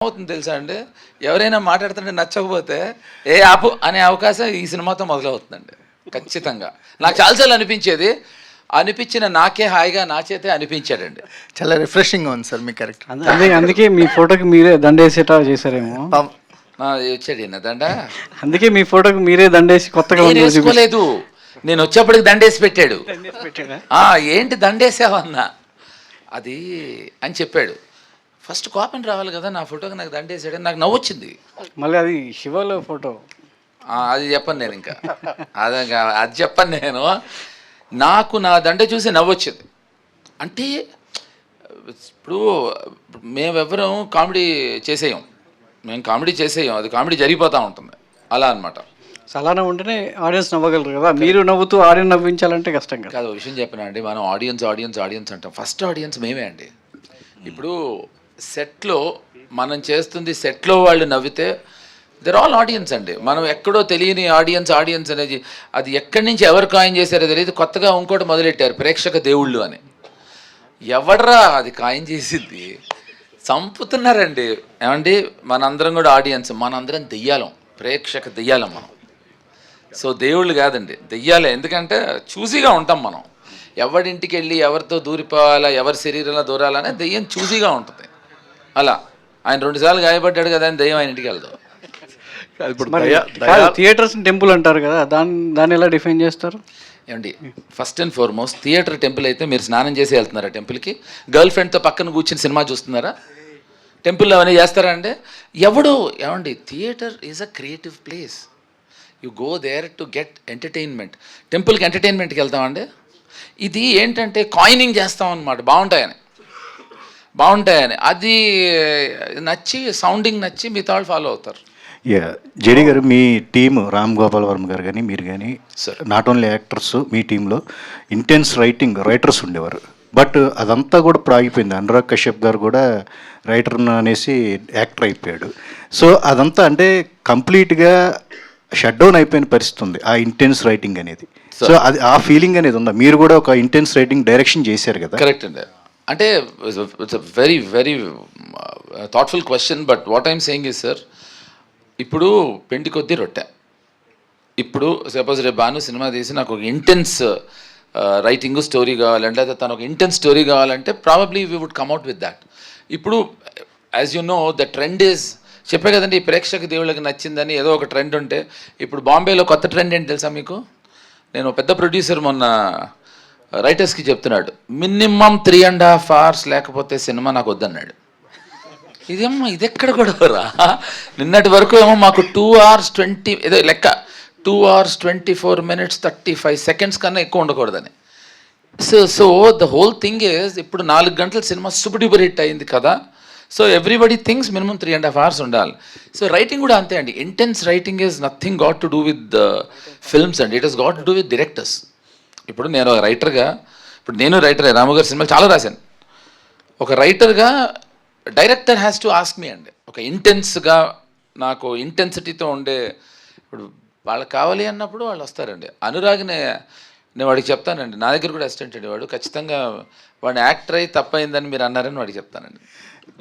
అవుతుంది తెలుసా అండి, ఎవరైనా మాట్లాడుతుంటే నచ్చకపోతే ఏ ఆపు అనే అవకాశం ఈ సినిమాతో మొదలవుతుందండి ఖచ్చితంగా. నాకు చాలాసార్లు అనిపించిన నాకే హాయిగా నా చేతే అనిపించాడండి. చాలా రిఫ్రెషింగ్గా ఉంది సార్ మీ క్యారెక్టర్. అందుకే మీ ఫోటోకి మీరే దండేసేటా చేశారేమో. వచ్చాడు ఈయన దండ. అందుకే మీ ఫోటోకి మీరే దండేసి కొత్తగా నేను వేసుకోలేదు, నేను వచ్చేప్పటికి దండేసి పెట్టాడు. ఏంటి దండేసావన్నా అది అని చెప్పాడు. ఫస్ట్ కోపం రావాలి కదా, నా ఫోటోకి నాకు దండేసాడని నాకు నవ్వొచ్చింది. మళ్ళీ అది శివలో ఫోటో, అది చెప్పను నేను, ఇంకా అది చెప్పను నేను. నాకు నా దండ చూసి నవ్వొచ్చింది. అంటే ఇప్పుడు మేమెవ్వరం కామెడీ చేసేయం, మేము కామెడీ చేసేయం, అది కామెడీ జరిగిపోతూ ఉంటుంది అలా అనమాట. అలానే ఉంటేనే ఆడియన్స్ నవ్వగలరు కదా, మీరు నవ్వుతూ ఆడియన్స్ నవ్వించాలంటే కష్టం కదా. కాదు, ఒక విషయం చెప్పినా అండి, మనం ఆడియన్స్ అంటాం, ఫస్ట్ ఆడియన్స్ మేమే అండి. ఇప్పుడు సెట్లో మనం చేస్తుంది, సెట్లో వాళ్ళు నవ్వితే దర్ ఆల్ ఆడియన్స్ అండి. మనం ఎక్కడో తెలియని ఆడియన్స్ అనేది అది ఎక్కడి నుంచి ఎవరు కాయిన్ చేశారో తెలియదు. కొత్తగా ఇంకోటి మొదలెట్టారు, ప్రేక్షక దేవుళ్ళు అని. ఎవడరా అది కాయిన్ చేసింది? చంపుతున్నారండి. ఏమండి, మనందరం కూడా ఆడియన్స్, మనందరం దెయ్యాలం, ప్రేక్షక దెయ్యాలం మనం. సో దేవుళ్ళు కాదండి, దెయ్యాలే. ఎందుకంటే చూసీగా ఉంటాం మనం. ఎవరింటికి వెళ్ళి ఎవరితో దూరిపోవాలా, ఎవరి శరీరంలో దూరాలనే దెయ్యం చూసీగా ఉంటుంది. అలా ఆయన 2 సార్లు గాయపడ్డాడు కదా అని దెయ్యం ఆయన ఇంటికి వెళ్దాం. థియేటర్స్ టెంపుల్ అంటారు కదా, దాన్ని ఎలా డిఫైన్ చేస్తారు? ఏమండి, first and foremost theatre temple అయితే మీరు స్నానం చేసి వెళ్తున్నారా టెంపుల్కి? గర్ల్ ఫ్రెండ్తో పక్కన కూర్చుని సినిమా చూస్తున్నారా? టెంపుల్లో అవన్నీ చేస్తారా అండి? ఏమండి, theatre is a creative place. You go there to get entertainment. టెంపుల్కి ఎంటర్టైన్మెంట్కి వెళ్తామండి. ఇది ఏంటంటే కాయినింగ్ చేస్తాం అన్నమాట, బాగుంటాయని అది నచ్చి, సౌండింగ్ నచ్చి మిగతా వాళ్ళు ఫాలో అవుతారు. జేడి గారు, మీ టీమ్ రామ్ గోపాల్ వర్మ గారు కానీ మీరు కానీ నాట్ ఓన్లీ యాక్టర్స్, మీ టీంలో ఇంటెన్స్ రైటర్స్ ఉండేవారు. బట్ అదంతా కూడా ఇప్పుడు ఆగిపోయింది. అనురాగ్ కశ్యప్ గారు కూడా రైటర్ అనేసి యాక్టర్ అయిపోయాడు. సో అదంతా అంటే కంప్లీట్గా షట్ డౌన్ అయిపోయిన పరిస్థితి ఉంది ఆ ఇంటెన్స్ రైటింగ్ అనేది. సో అది ఆ ఫీలింగ్ అనేది ఉందా? మీరు కూడా ఒక ఇంటెన్స్ రైటింగ్ డైరెక్షన్ చేశారు కదా. కరెక్ట్ అండి. అంటే it's a very very thoughtful question. But what I'm saying is sir, ఇప్పుడు పెండి కొద్దీ రొట్టె. ఇప్పుడు సపోజ్ రేపు భాను సినిమా తీసి నాకు ఒక ఇంటెన్స్ రైటింగ్ స్టోరీ కావాలంటే, లేదా తను ఒక ఇంటెన్స్ స్టోరీ కావాలంటే probably we would come at with that. ఇప్పుడు as you know the trend is, చెప్పే కదండి, ఈ ప్రేక్షక దేవుళ్ళకి నచ్చిందని ఏదో ఒక ట్రెండ్ ఉంటే. ఇప్పుడు బాంబేలో కొత్త ట్రెండ్ ఏంటి తెలుసా మీకు? నేను పెద్ద ప్రొడ్యూసర్ మొన్న రైటర్స్కి చెప్తున్నాడు, మినిమం 3.5 hours లేకపోతే సినిమా నాకు వద్దన్నాడు. ఇదేమో ఇది ఎక్కడ కూడా రా, నిన్నటి వరకు ఏమో మాకు 2 hours 20 ఏదో లెక్క, 2 hours 24 minutes 35 seconds కన్నా ఎక్కువ ఉండకూడదని. So the whole thing is, ఇప్పుడు 4 గంటల సినిమా సూపర్ డూపర్ హిట్ అయింది కదా. So everybody things minimum 3.5 hours ఉండాలి. సో రైటింగ్ కూడా అంతే అండి. Intense writing is nothing got to do with films అండి, it is got to do with directors. ఇప్పుడు నేను రైటర్గా, ఇప్పుడు నేను రైటరే, రాము గారి సినిమాలు చాలా రాశాను. ఒక రైటర్గా director has to ask me అండి, ఒక ఇంటెన్స్గా నాకు ఇంటెన్సిటీతో ఉండే, ఇప్పుడు వాళ్ళకి కావాలి అన్నప్పుడు వాళ్ళు వస్తారండి. అనురాగ్నే నేను వాడికి చెప్తానండి, నా దగ్గర కూడా అసిస్టెంట్ అండి వాడు, ఖచ్చితంగా వాడిని యాక్టర్ అయి తప్పైందని మీరు అన్నారని వాడికి చెప్తానండి.